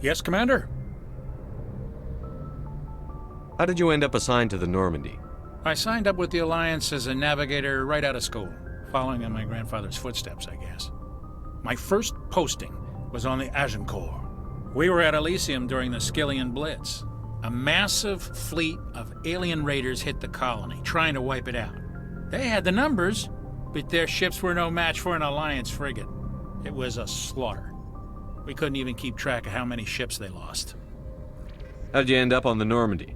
Yes, Commander? How did you end up assigned to the Normandy? I signed up with the Alliance as a navigator right out of school, following in my grandfather's footsteps, I guess. My first posting was on the Agincourt. We were at Elysium during the Skillian Blitz. A massive fleet of alien raiders hit the colony, trying to wipe it out. They had the numbers, but their ships were no match for an Alliance frigate. It was a slaughter. We couldn't even keep track of how many ships they lost. How did you end up on the Normandy?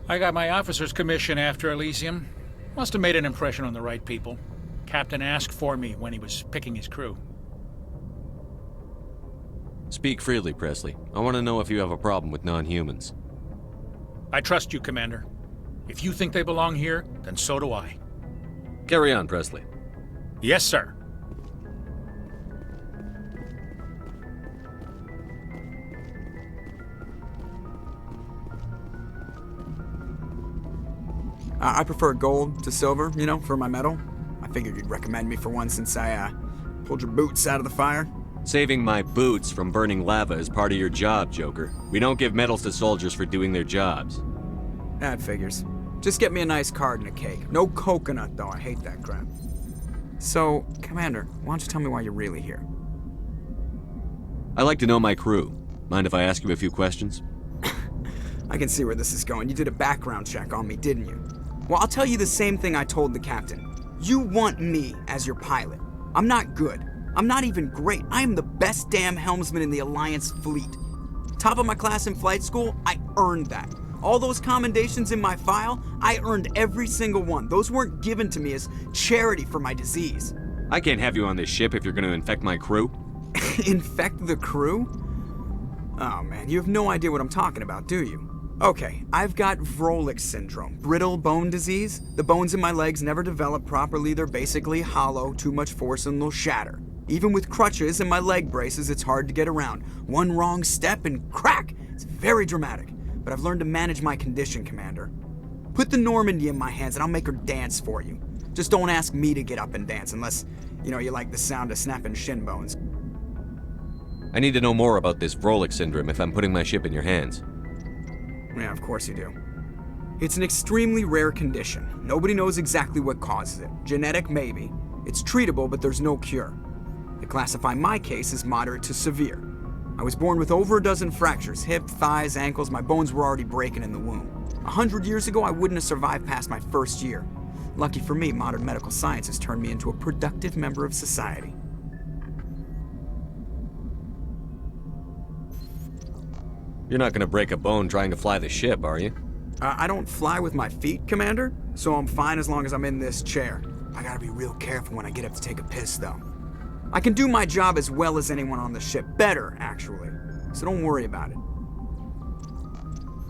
I got my officer's commission after Elysium. Must have made an impression on the right people. Captain asked for me when he was picking his crew. Speak freely, Presley. I want to know if you have a problem with non-humans. I trust you, Commander. If you think they belong here, then so do I. Carry on, Presley. Yes, sir. I prefer gold to silver, you know, for my medal. I figured you'd recommend me for one since I, pulled your boots out of the fire. Saving my boots from burning lava is part of your job, Joker. We don't give medals to soldiers for doing their jobs. That figures. Just get me a nice card and a cake. No coconut, though. I hate that crap. So, Commander, why don't you tell me why you're really here? I like to know my crew. Mind if I ask you a few questions? I can see where this is going. You did a background check on me, didn't you? Well, I'll tell you the same thing I told the captain. You want me as your pilot. I'm not good. I'm not even great. I am the best damn helmsman in the Alliance fleet. Top of my class in flight school, I earned that. All those commendations in my file, I earned every single one. Those weren't given to me as charity for my disease. I can't have you on this ship if you're going to infect my crew. Infect the crew? Oh man, you have no idea what I'm talking about, do you? Okay, I've got Vrolik syndrome, brittle bone disease. The bones in my legs never develop properly. They're basically hollow, too much force and they'll shatter. Even with crutches and my leg braces, it's hard to get around. One wrong step and crack! It's very dramatic. But I've learned to manage my condition, Commander. Put the Normandy in my hands and I'll make her dance for you. Just don't ask me to get up and dance unless, you like the sound of snapping shin bones. I need to know more about this Vrolik syndrome if I'm putting my ship in your hands. Yeah, of course you do. It's an extremely rare condition. Nobody knows exactly what causes it. Genetic, maybe. It's treatable, but there's no cure. They classify my case as moderate to severe. I was born with over a dozen fractures, hip, thighs, ankles. My bones were already breaking in the womb. 100 years ago, I wouldn't have survived past my first year. Lucky for me, modern medical science has turned me into a productive member of society. You're not going to break a bone trying to fly the ship, are you? I don't fly with my feet, Commander, so I'm fine as long as I'm in this chair. I gotta be real careful when I get up to take a piss, though. I can do my job as well as anyone on the ship. Better, actually. So don't worry about it.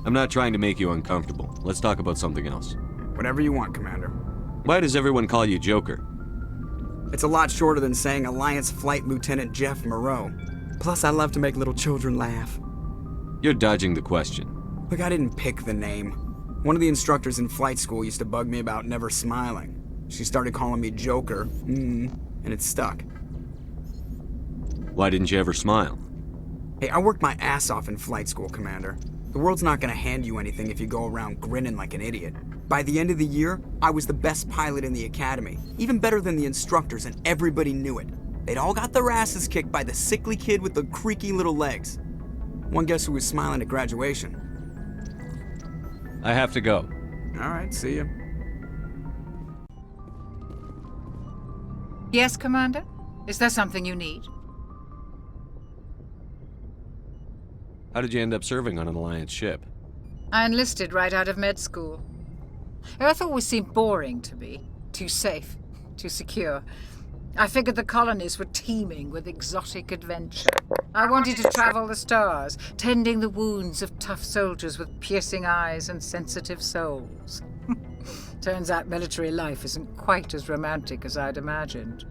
I'm not trying to make you uncomfortable. Let's talk about something else. Whatever you want, Commander. Why does everyone call you Joker? It's a lot shorter than saying Alliance Flight Lieutenant Jeff Moreau. Plus, I love to make little children laugh. You're dodging the question. Look, I didn't pick the name. One of the instructors in flight school used to bug me about never smiling. She started calling me Joker, and it stuck. Why didn't you ever smile? Hey, I worked my ass off in flight school, Commander. The world's not gonna hand you anything if you go around grinning like an idiot. By the end of the year, I was the best pilot in the academy, even better than the instructors, and everybody knew it. They'd all got their asses kicked by the sickly kid with the creaky little legs. One guess who was smiling at graduation? I have to go. All right, see ya. Yes, Commander? Is there something you need? How did you end up serving on an Alliance ship? I enlisted right out of med school. Earth always seemed boring to me. Too safe, too secure. I figured the colonies were teeming with exotic adventure. I wanted to travel the stars, tending the wounds of tough soldiers with piercing eyes and sensitive souls. Turns out military life isn't quite as romantic as I'd imagined.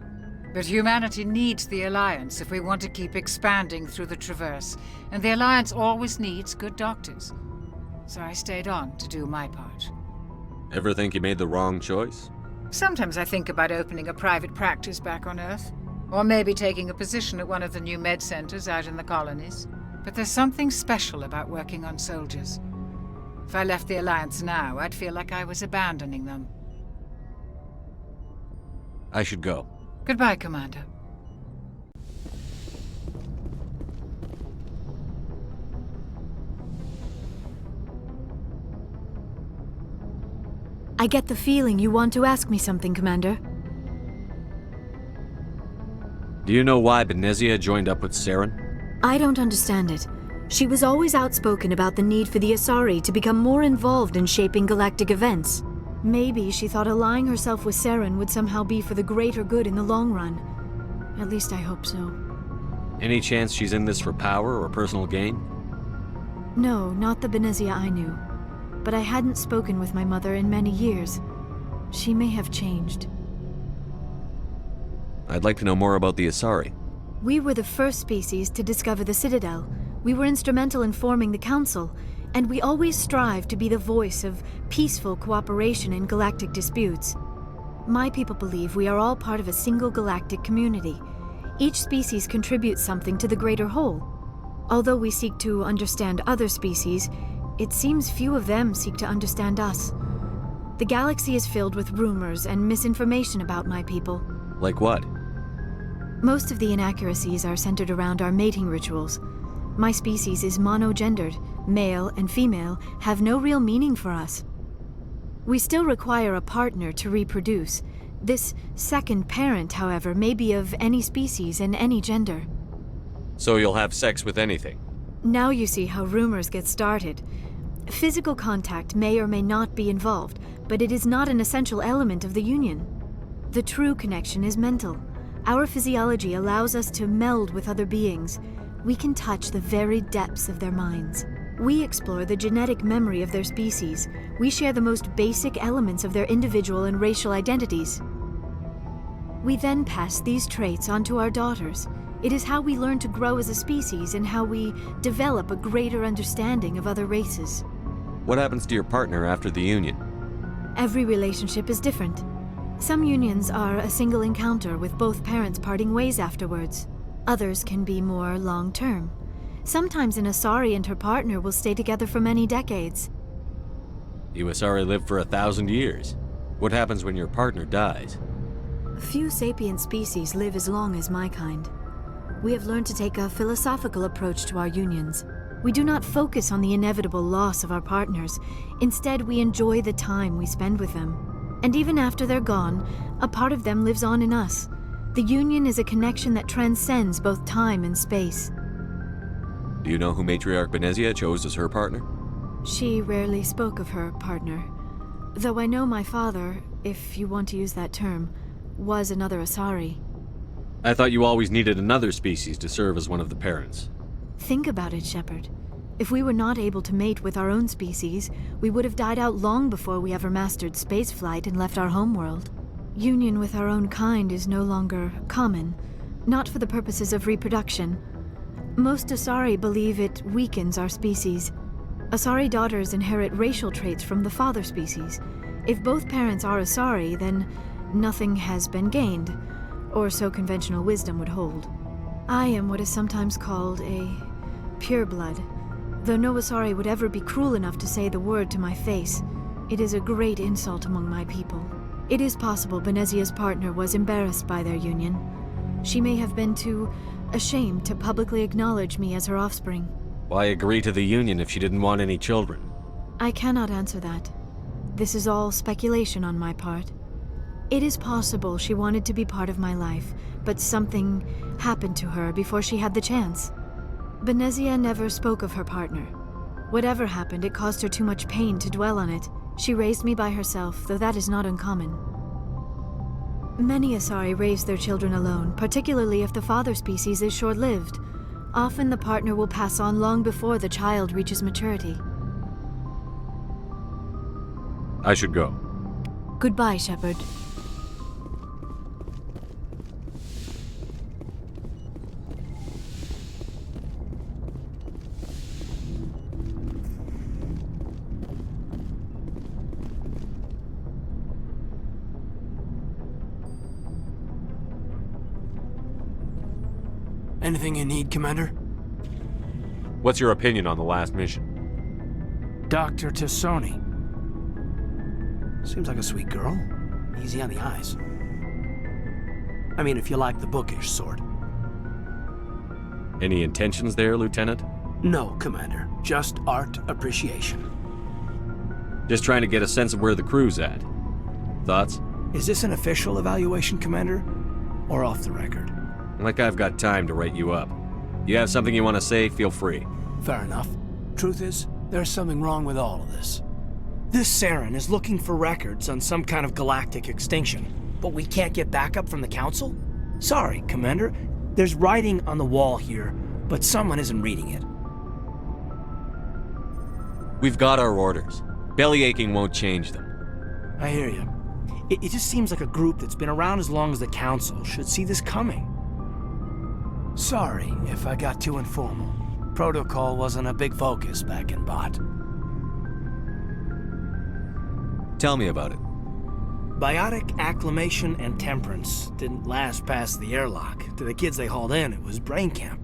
But humanity needs the Alliance if we want to keep expanding through the Traverse, and the Alliance always needs good doctors. So I stayed on to do my part. Ever think you made the wrong choice? Sometimes I think about opening a private practice back on Earth, or maybe taking a position at one of the new med centers out in the colonies. But there's something special about working on soldiers. If I left the Alliance now, I'd feel like I was abandoning them. I should go. Goodbye, Commander. I get the feeling you want to ask me something, Commander. Do you know why Benezia joined up with Saren? I don't understand it. She was always outspoken about the need for the Asari to become more involved in shaping galactic events. Maybe she thought allying herself with Saren would somehow be for the greater good in the long run. At least I hope so. Any chance she's in this for power or personal gain? No, not the Benezia I knew. But I hadn't spoken with my mother in many years. She may have changed. I'd like to know more about the Asari. We were the first species to discover the Citadel. We were instrumental in forming the Council, and we always strive to be the voice of peaceful cooperation in galactic disputes. My people believe we are all part of a single galactic community. Each species contributes something to the greater whole. Although we seek to understand other species, it seems few of them seek to understand us. The galaxy is filled with rumors and misinformation about my people. Like what? Most of the inaccuracies are centered around our mating rituals. My species is monogendered. Male and female have no real meaning for us. We still require a partner to reproduce. This second parent, however, may be of any species and any gender. So you'll have sex with anything? Now you see how rumors get started. Physical contact may or may not be involved, but it is not an essential element of the union. The true connection is mental. Our physiology allows us to meld with other beings. We can touch the very depths of their minds. We explore the genetic memory of their species. We share the most basic elements of their individual and racial identities. We then pass these traits on to our daughters. It is how we learn to grow as a species and how we develop a greater understanding of other races. What happens to your partner after the union? Every relationship is different. Some unions are a single encounter with both parents parting ways afterwards. Others can be more long-term. Sometimes an Asari and her partner will stay together for many decades. You Asari live for 1,000 years. What happens when your partner dies? Few sapient species live as long as my kind. We have learned to take a philosophical approach to our unions. We do not focus on the inevitable loss of our partners. Instead, we enjoy the time we spend with them. And even after they're gone, a part of them lives on in us. The union is a connection that transcends both time and space. Do you know who Matriarch Benezia chose as her partner? She rarely spoke of her partner. Though I know my father, if you want to use that term, was another Asari. I thought you always needed another species to serve as one of the parents. Think about it, Shepard. If we were not able to mate with our own species, we would have died out long before we ever mastered spaceflight and left our homeworld. Union with our own kind is no longer common, not for the purposes of reproduction. Most Asari believe it weakens our species. Asari daughters inherit racial traits from the father species. If both parents are Asari, then nothing has been gained, or so conventional wisdom would hold. I am what is sometimes called a pureblood. Though no Asari would ever be cruel enough to say the word to my face, it is a great insult among my people. It is possible Benezia's partner was embarrassed by their union. She may have been too ashamed to publicly acknowledge me as her offspring. Why agree to the union if she didn't want any children? I cannot answer that. This is all speculation on my part. It is possible she wanted to be part of my life, but something happened to her before she had the chance. Benezia never spoke of her partner. Whatever happened, it caused her too much pain to dwell on it. She raised me by herself, though that is not uncommon. Many Asari raise their children alone, particularly if the father species is short-lived. Often the partner will pass on long before the child reaches maturity. I should go. Goodbye, Shepard. Anything you need, Commander? What's your opinion on the last mission? Dr. Tassoni. Seems like a sweet girl. Easy on the eyes. I mean, if you like the bookish sort. Any intentions there, Lieutenant? No, Commander. Just art appreciation. Just trying to get a sense of where the crew's at. Thoughts? Is this an official evaluation, Commander? Or off the record? Like I've got time to write you up. You have something you want to say, feel free. Fair enough. Truth is, there's something wrong with all of this. This Saren is looking for records on some kind of galactic extinction, but we can't get backup from the Council? Sorry, Commander. There's writing on the wall here, but someone isn't reading it. We've got our orders. Belly aching won't change them. I hear you. It just seems like a group that's been around as long as the Council should see this coming. Sorry if I got too informal. Protocol wasn't a big focus back in Bot. Tell me about it. Biotic acclimation and temperance didn't last past the airlock. To the kids they hauled in, it was brain camp.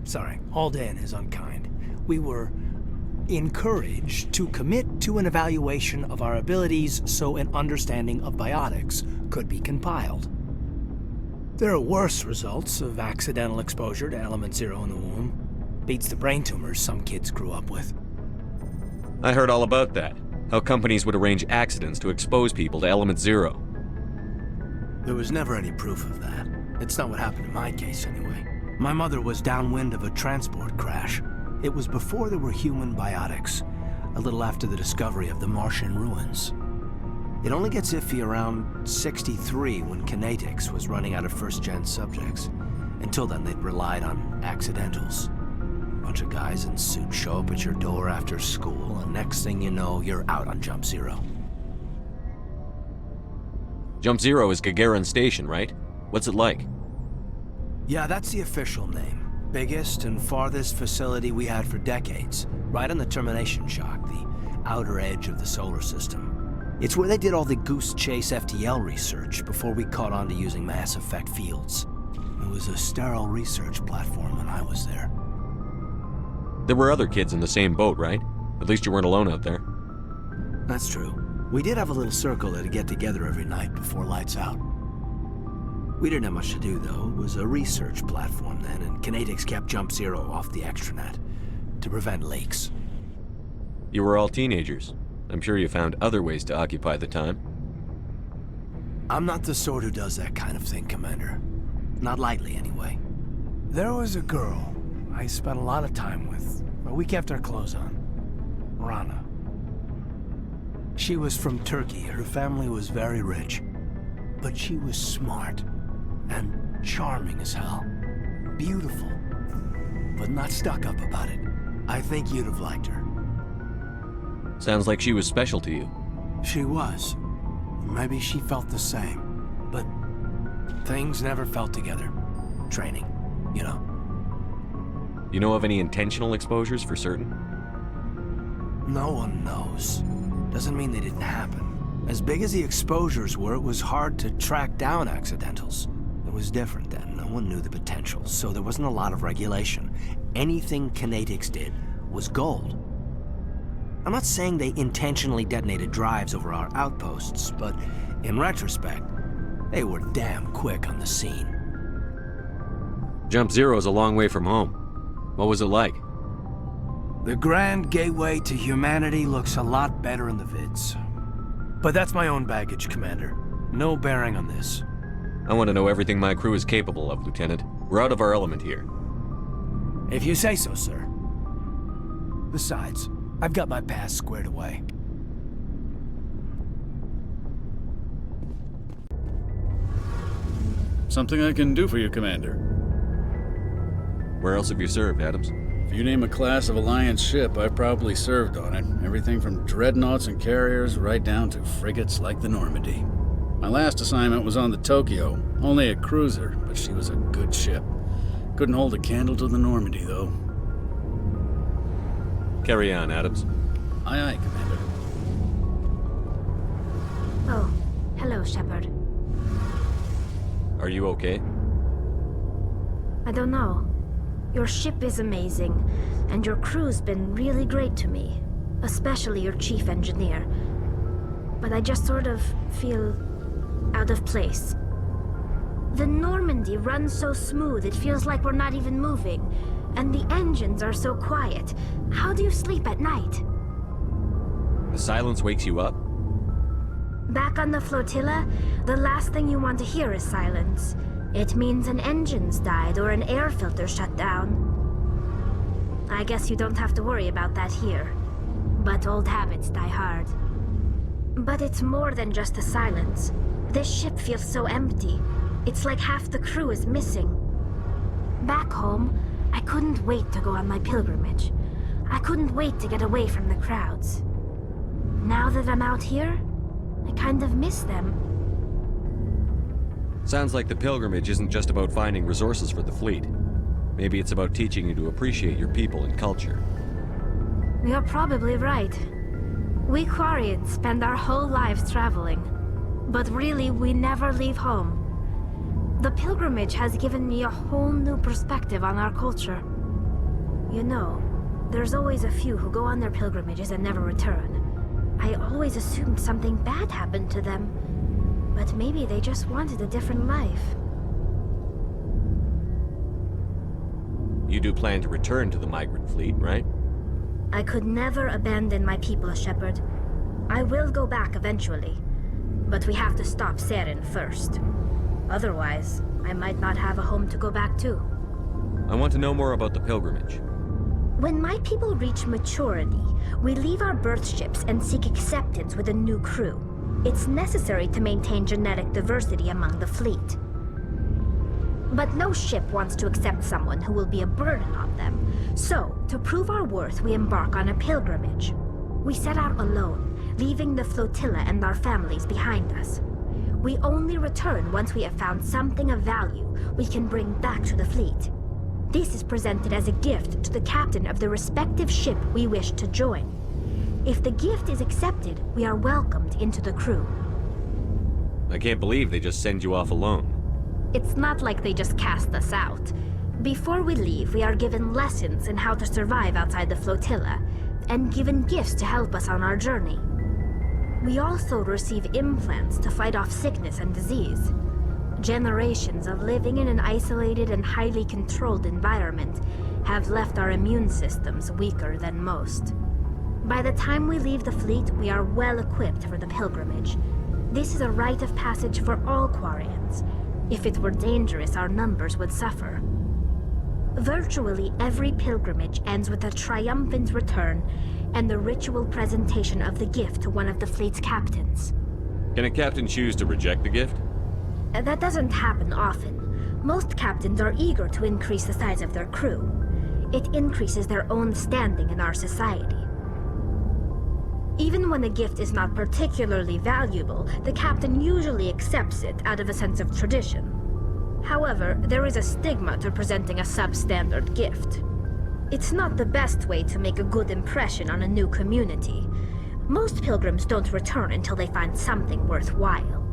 Sorry, hauled in is unkind. We were encouraged to commit to an evaluation of our abilities so an understanding of biotics could be compiled. There are worse results of accidental exposure to Element Zero in the womb. Beats the brain tumors some kids grew up with. I heard all about that. How companies would arrange accidents to expose people to Element Zero. There was never any proof of that. It's not what happened in my case, anyway. My mother was downwind of a transport crash. It was before there were human biotics, a little after the discovery of the Martian ruins. It only gets iffy around 63 when Kinetics was running out of first-gen subjects. Until then, they'd relied on accidentals. A bunch of guys in suits show up at your door after school, and next thing you know, you're out on Jump Zero. Jump Zero is Gagarin Station, right? What's it like? Yeah, that's the official name. Biggest and farthest facility we had for decades. Right on the termination shock, the outer edge of the solar system. It's where they did all the Goose Chase FTL research before we caught on to using mass effect fields. It was a sterile research platform when I was there. There were other kids in the same boat, right? At least you weren't alone out there. That's true. We did have a little circle that'd get together every night before lights out. We didn't have much to do, though. It was a research platform then, and Kinetics kept Jump Zero off the extranet to prevent leaks. You were all teenagers. I'm sure you found other ways to occupy the time. I'm not the sort who does that kind of thing, Commander. Not lightly, anyway. There was a girl I spent a lot of time with, but we kept our clothes on. Rana. She was from Turkey. Her family was very rich. But she was smart and charming as hell. Beautiful, but not stuck up about it. I think you'd have liked her. Sounds like she was special to you. She was. Maybe she felt the same. But things never felt together. Training, you know. You know of any intentional exposures for certain? No one knows. Doesn't mean they didn't happen. As big as the exposures were, it was hard to track down accidentals. It was different then. No one knew the potential, so there wasn't a lot of regulation. Anything Kinetics did was gold. I'm not saying they intentionally detonated drives over our outposts, but in retrospect, they were damn quick on the scene. Jump Zero is a long way from home. What was it like? The grand gateway to humanity looks a lot better in the vids. But that's my own baggage, Commander. No bearing on this. I want to know everything my crew is capable of, Lieutenant. We're out of our element here. If you say so, sir. Besides, I've got my past squared away. Something I can do for you, Commander. Where else have you served, Adams? If you name a class of Alliance ship, I've probably served on it. Everything from dreadnoughts and carriers right down to frigates like the Normandy. My last assignment was on the Tokyo, only a cruiser, but she was a good ship. Couldn't hold a candle to the Normandy, though. Carry on, Adams. Aye, aye, Commander. Oh, hello, Shepard. Are you okay? I don't know. Your ship is amazing, and your crew's been really great to me. Especially your chief engineer. But I just sort of feel out of place. The Normandy runs so smooth it feels like we're not even moving. And the engines are so quiet. How do you sleep at night? The silence wakes you up? Back on the flotilla, the last thing you want to hear is silence. It means an engine's died or an air filter shut down. I guess you don't have to worry about that here. But old habits die hard. But it's more than just the silence. This ship feels so empty. It's like half the crew is missing. Back home, I couldn't wait to go on my pilgrimage. I couldn't wait to get away from the crowds. Now that I'm out here, I kind of miss them. Sounds like the pilgrimage isn't just about finding resources for the fleet. Maybe it's about teaching you to appreciate your people and culture. You're probably right. We Quarians spend our whole lives traveling. But really, we never leave home. The pilgrimage has given me a whole new perspective on our culture. You know, there's always a few who go on their pilgrimages and never return. I always assumed something bad happened to them. But maybe they just wanted a different life. You do plan to return to the migrant fleet, right? I could never abandon my people, Shepard. I will go back eventually. But we have to stop Saren first. Otherwise, I might not have a home to go back to. I want to know more about the pilgrimage. When my people reach maturity, we leave our birth ships and seek acceptance with a new crew. It's necessary to maintain genetic diversity among the fleet. But no ship wants to accept someone who will be a burden on them. So, to prove our worth, we embark on a pilgrimage. We set out alone, leaving the flotilla and our families behind us. We only return once we have found something of value we can bring back to the fleet. This is presented as a gift to the captain of the respective ship we wish to join. If the gift is accepted, we are welcomed into the crew. I can't believe they just send you off alone. It's not like they just cast us out. Before we leave, we are given lessons in how to survive outside the flotilla, and given gifts to help us on our journey. We also receive implants to fight off sickness and disease. Generations of living in an isolated and highly controlled environment have left our immune systems weaker than most. By the time we leave the fleet, we are well equipped for the pilgrimage. This is a rite of passage for all Quarians. If it were dangerous, our numbers would suffer. Virtually every pilgrimage ends with a triumphant return and the ritual presentation of the gift to one of the fleet's captains. Can a captain choose to reject the gift? That doesn't happen often. Most captains are eager to increase the size of their crew. It increases their own standing in our society. Even when a gift is not particularly valuable, the captain usually accepts it out of a sense of tradition. However, there is a stigma to presenting a substandard gift. It's not the best way to make a good impression on a new community. Most pilgrims don't return until they find something worthwhile.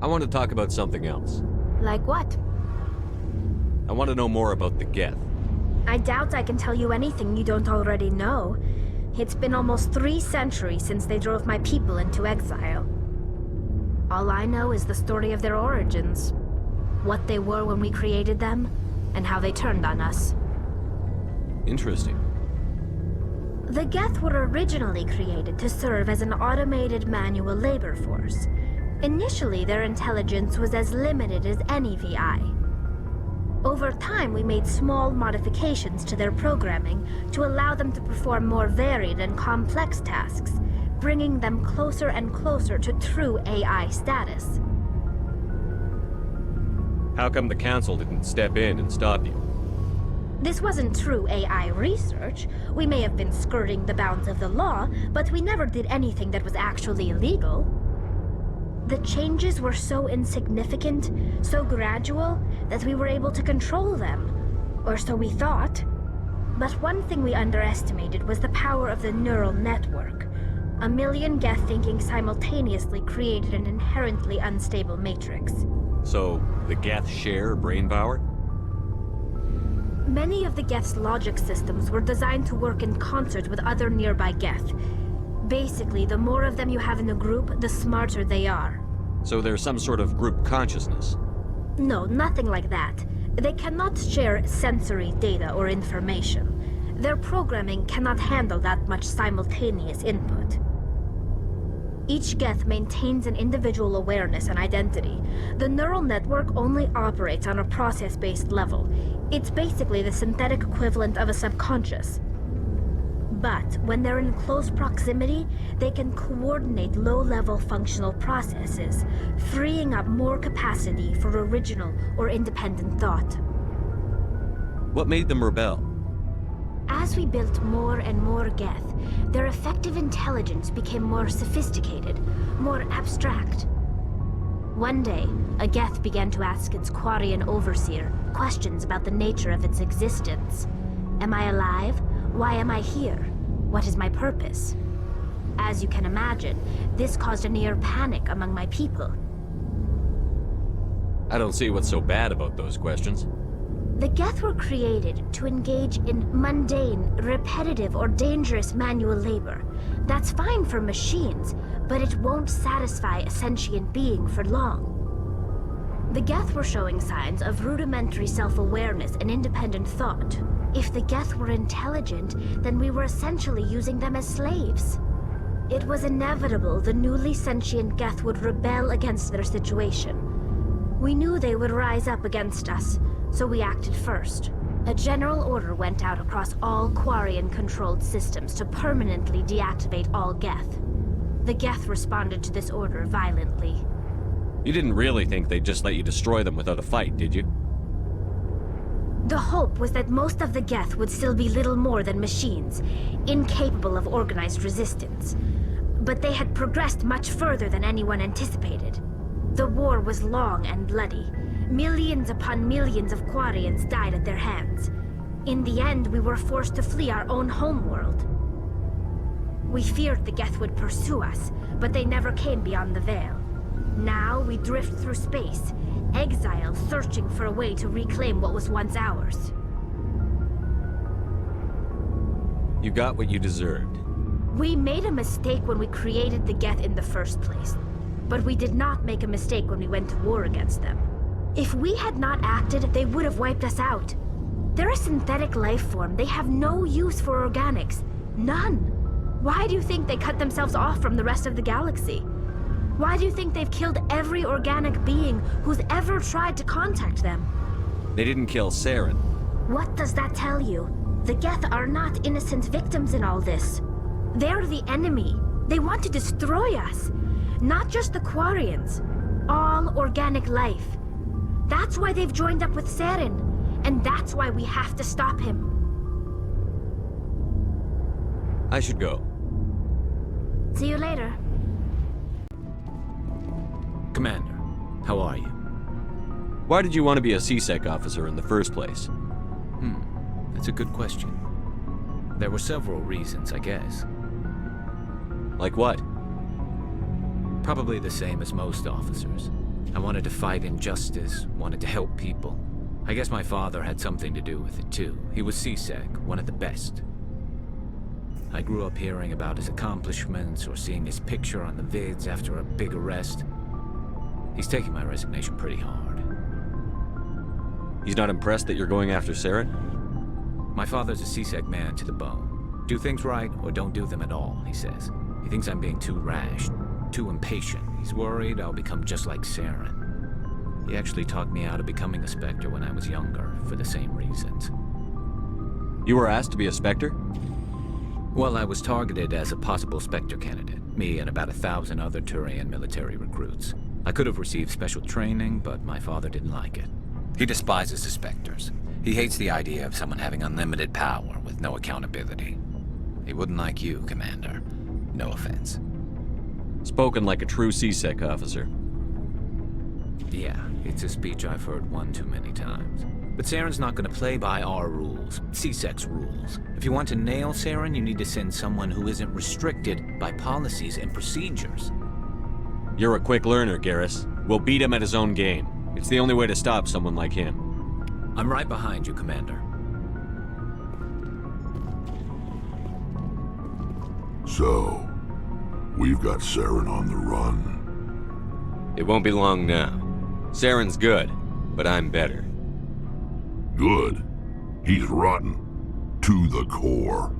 I want to talk about something else. Like what? I want to know more about the Geth. I doubt I can tell you anything you don't already know. It's been almost 3 centuries since they drove my people into exile. All I know is the story of their origins. What they were when we created them, and how they turned on us. Interesting. The Geth were originally created to serve as an automated manual labor force. Initially, their intelligence was as limited as any VI. Over time, we made small modifications to their programming to allow them to perform more varied and complex tasks, bringing them closer and closer to true AI status. How come the Council didn't step in and stop you? This wasn't true AI research. We may have been skirting the bounds of the law, but we never did anything that was actually illegal. The changes were so insignificant, so gradual, that we were able to control them. Or so we thought. But one thing we underestimated was the power of the neural network. 1 million Geth thinking simultaneously created an inherently unstable matrix. So, the Geth share brain power? Many of the Geth's logic systems were designed to work in concert with other nearby Geth. Basically, the more of them you have in a group, the smarter they are. So there's some sort of group consciousness. No, nothing like that. They cannot share sensory data or information. Their programming cannot handle that much simultaneous input. Each Geth maintains an individual awareness and identity. The neural network only operates on a process-based level. It's basically the synthetic equivalent of a subconscious. But when they're in close proximity, they can coordinate low-level functional processes, freeing up more capacity for original or independent thought. What made them rebel? As we built more and more Geth, their effective intelligence became more sophisticated, more abstract. One day, a Geth began to ask its Quarian overseer questions about the nature of its existence. Am I alive? Why am I here? What is my purpose? As you can imagine, this caused a near panic among my people. I don't see what's so bad about those questions. The Geth were created to engage in mundane, repetitive, or dangerous manual labor. That's fine for machines, but it won't satisfy a sentient being for long. The Geth were showing signs of rudimentary self-awareness and independent thought. If the Geth were intelligent, then we were essentially using them as slaves. It was inevitable the newly sentient Geth would rebel against their situation. We knew they would rise up against us, so we acted first. A general order went out across all Quarian-controlled systems to permanently deactivate all Geth. The Geth responded to this order violently. You didn't really think they'd just let you destroy them without a fight, did you? The hope was that most of the Geth would still be little more than machines, incapable of organized resistance. But they had progressed much further than anyone anticipated. The war was long and bloody. Millions upon millions of Quarians died at their hands. In the end, we were forced to flee our own homeworld. We feared the Geth would pursue us, but they never came beyond the Veil. Now we drift through space, exile searching for a way to reclaim what was once ours. You got what you deserved. We made a mistake when we created the Geth in the first place, but we did not make a mistake when we went to war against them. If we had not acted, they would have wiped us out. They're a synthetic life form. They have no use for organics. None. Why do you think they cut themselves off from the rest of the galaxy? Why do you think they've killed every organic being who's ever tried to contact them? They didn't kill Saren. What does that tell you? The Geth are not innocent victims in all this. They're the enemy. They want to destroy us. Not just the Quarians. All organic life. That's why they've joined up with Saren. And that's why we have to stop him. I should go. See you later. Commander, how are you? Why did you want to be a CSEC officer in the first place? That's a good question. There were several reasons, I guess. Like what? Probably the same as most officers. I wanted to fight injustice, wanted to help people. I guess my father had something to do with it too. He was CSEC, one of the best. I grew up hearing about his accomplishments or seeing his picture on the vids after a big arrest. He's taking my resignation pretty hard. He's not impressed that you're going after Saren? My father's a CSEC man to the bone. Do things right or don't do them at all, he says. He thinks I'm being too rash, too impatient. He's worried I'll become just like Saren. He actually talked me out of becoming a Spectre when I was younger, for the same reasons. You were asked to be a Spectre? Well, I was targeted as a possible Spectre candidate, me and about 1,000 other Turian military recruits. I could have received special training, but my father didn't like it. He despises the Spectres. He hates the idea of someone having unlimited power with no accountability. He wouldn't like you, Commander. No offense. Spoken like a true CSEC officer. Yeah, it's a speech I've heard one too many times. But Saren's not going to play by our rules, CSEC's rules. If you want to nail Saren, you need to send someone who isn't restricted by policies and procedures. You're a quick learner, Garrus. We'll beat him at his own game. It's the only way to stop someone like him. I'm right behind you, Commander. So, we've got Saren on the run. It won't be long now. Saren's good, but I'm better. Good? He's rotten. To the core.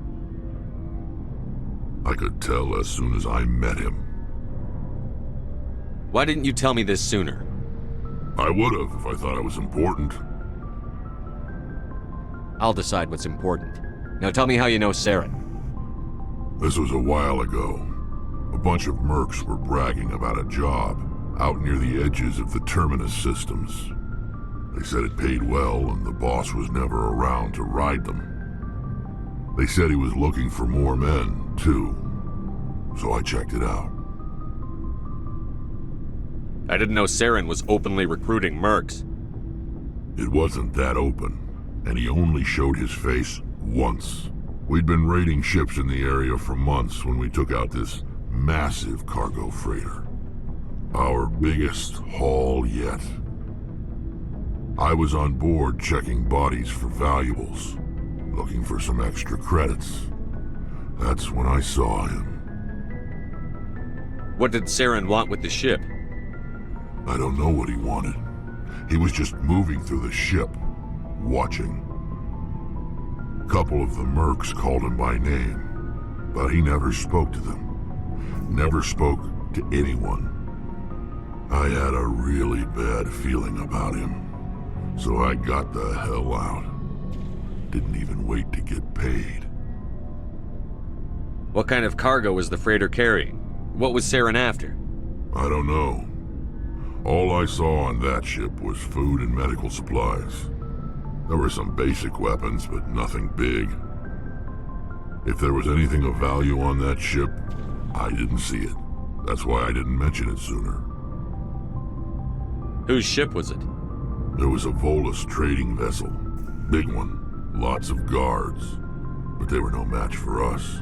I could tell as soon as I met him. Why didn't you tell me this sooner? I would've if I thought it was important. I'll decide what's important. Now tell me how you know Saren. This was a while ago. A bunch of mercs were bragging about a job out near the edges of the Terminus systems. They said it paid well and the boss was never around to ride them. They said he was looking for more men, too. So I checked it out. I didn't know Saren was openly recruiting mercs. It wasn't that open, and he only showed his face once. We'd been raiding ships in the area for months when we took out this massive cargo freighter. Our biggest haul yet. I was on board checking bodies for valuables, looking for some extra credits. That's when I saw him. What did Saren want with the ship? I don't know what he wanted. He was just moving through the ship, watching. A couple of the mercs called him by name, but he never spoke to them. Never spoke to anyone. I had a really bad feeling about him, so I got the hell out. Didn't even wait to get paid. What kind of cargo was the freighter carrying? What was Saren after? I don't know. All I saw on that ship was food and medical supplies. There were some basic weapons, but nothing big. If there was anything of value on that ship, I didn't see it. That's why I didn't mention it sooner. Whose ship was it? There was a Volus trading vessel. Big one. Lots of guards. But they were no match for us.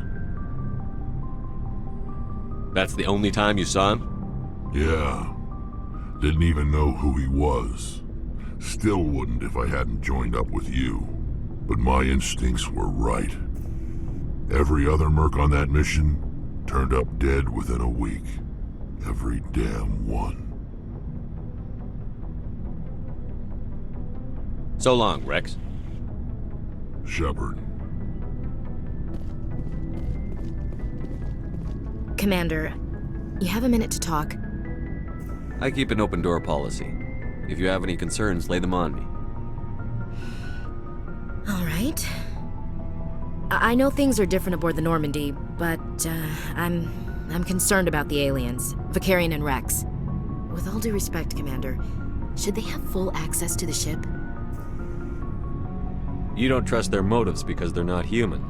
That's the only time you saw him? Yeah. Didn't even know who he was. Still wouldn't if I hadn't joined up with you. But my instincts were right. Every other merc on that mission turned up dead within a week. Every damn one. So long, Rex. Shepard. Commander, you have a minute to talk? I keep an open door policy. If you have any concerns, lay them on me. All right. I know things are different aboard the Normandy, but I'm concerned about the aliens, Vicarian and Rex. With all due respect, Commander, should they have full access to the ship? You don't trust their motives because they're not human.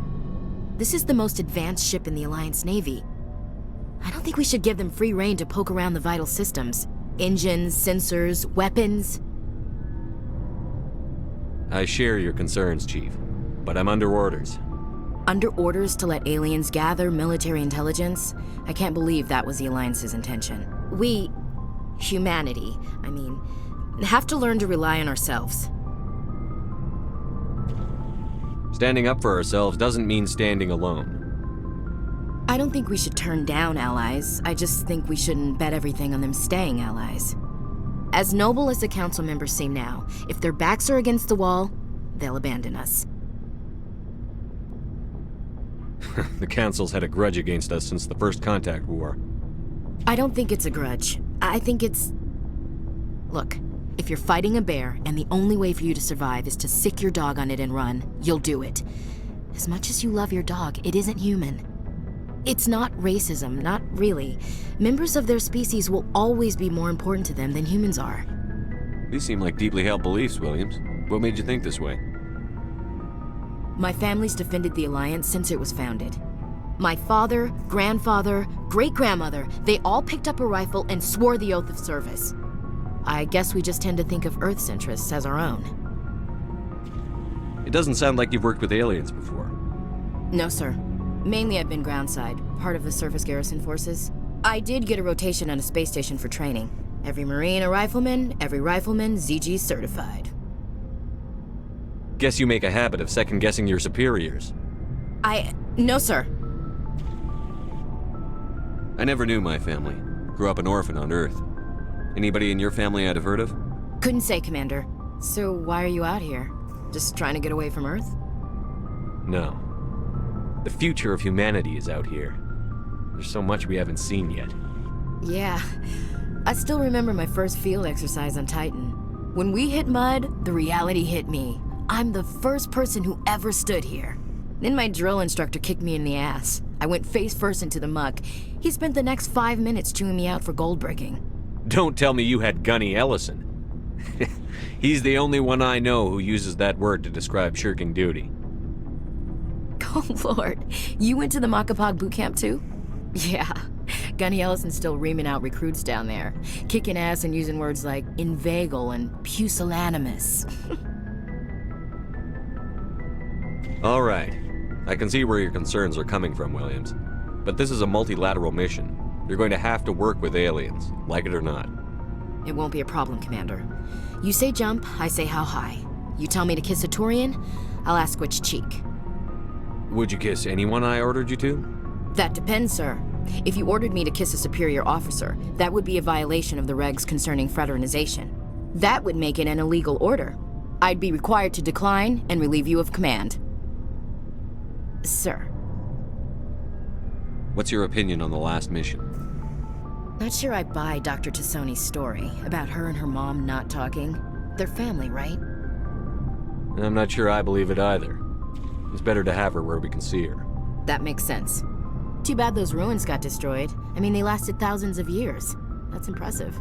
This is the most advanced ship in the Alliance Navy. I don't think we should give them free rein to poke around the vital systems. Engines, sensors, weapons. I share your concerns, Chief, but I'm under orders. Under orders to let aliens gather military intelligence? I can't believe that was the Alliance's intention. We, humanity, have to learn to rely on ourselves. Standing up for ourselves doesn't mean standing alone. I don't think we should turn down allies. I just think we shouldn't bet everything on them staying allies. As noble as the council members seem now, if their backs are against the wall, they'll abandon us. The council's had a grudge against us since the First Contact War. I don't think it's a grudge. I think it's... Look, if you're fighting a bear and the only way for you to survive is to sick your dog on it and run, you'll do it. As much as you love your dog, it isn't human. It's not racism, not really. Members of their species will always be more important to them than humans are. These seem like deeply held beliefs, Williams. What made you think this way? My family's defended the Alliance since it was founded. My father, grandfather, great-grandmother, they all picked up a rifle and swore the oath of service. I guess we just tend to think of Earth's interests as our own. It doesn't sound like you've worked with aliens before. No, sir. Mainly I've been groundside, part of the surface garrison forces. I did get a rotation on a space station for training. Every Marine a rifleman, every rifleman ZG certified. Guess you make a habit of second-guessing your superiors. No, sir. I never knew my family. Grew up an orphan on Earth. Anybody in your family I'd have heard of? Couldn't say, Commander. So why are you out here? Just trying to get away from Earth? No. The future of humanity is out here. There's so much we haven't seen yet. Yeah. I still remember my first field exercise on Titan. When we hit mud, the reality hit me. I'm the first person who ever stood here. Then my drill instructor kicked me in the ass. I went face first into the muck. He spent the next 5 minutes chewing me out for gold breaking. Don't tell me you had Gunny Ellison. He's the only one I know who uses that word to describe shirking duty. Oh lord, you went to the Makapog boot camp too? Yeah, Gunny Ellison's still reaming out recruits down there, kicking ass and using words like inveigle and pusillanimous. All right. I can see where your concerns are coming from, Williams. But this is a multilateral mission. You're going to have to work with aliens, like it or not. It won't be a problem, Commander. You say jump, I say how high. You tell me to kiss a Turian, I'll ask which cheek. Would you kiss anyone I ordered you to? That depends, sir. If you ordered me to kiss a superior officer, that would be a violation of the regs concerning fraternization. That would make it an illegal order. I'd be required to decline and relieve you of command. Sir. What's your opinion on the last mission? Not sure I buy Dr. Tassoni's story about her and her mom not talking. They're family, right? I'm not sure I believe it either. It's better to have her where we can see her. That makes sense. Too bad those ruins got destroyed. I mean, they lasted thousands of years. That's impressive.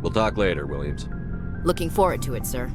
We'll talk later, Williams. Looking forward to it, sir.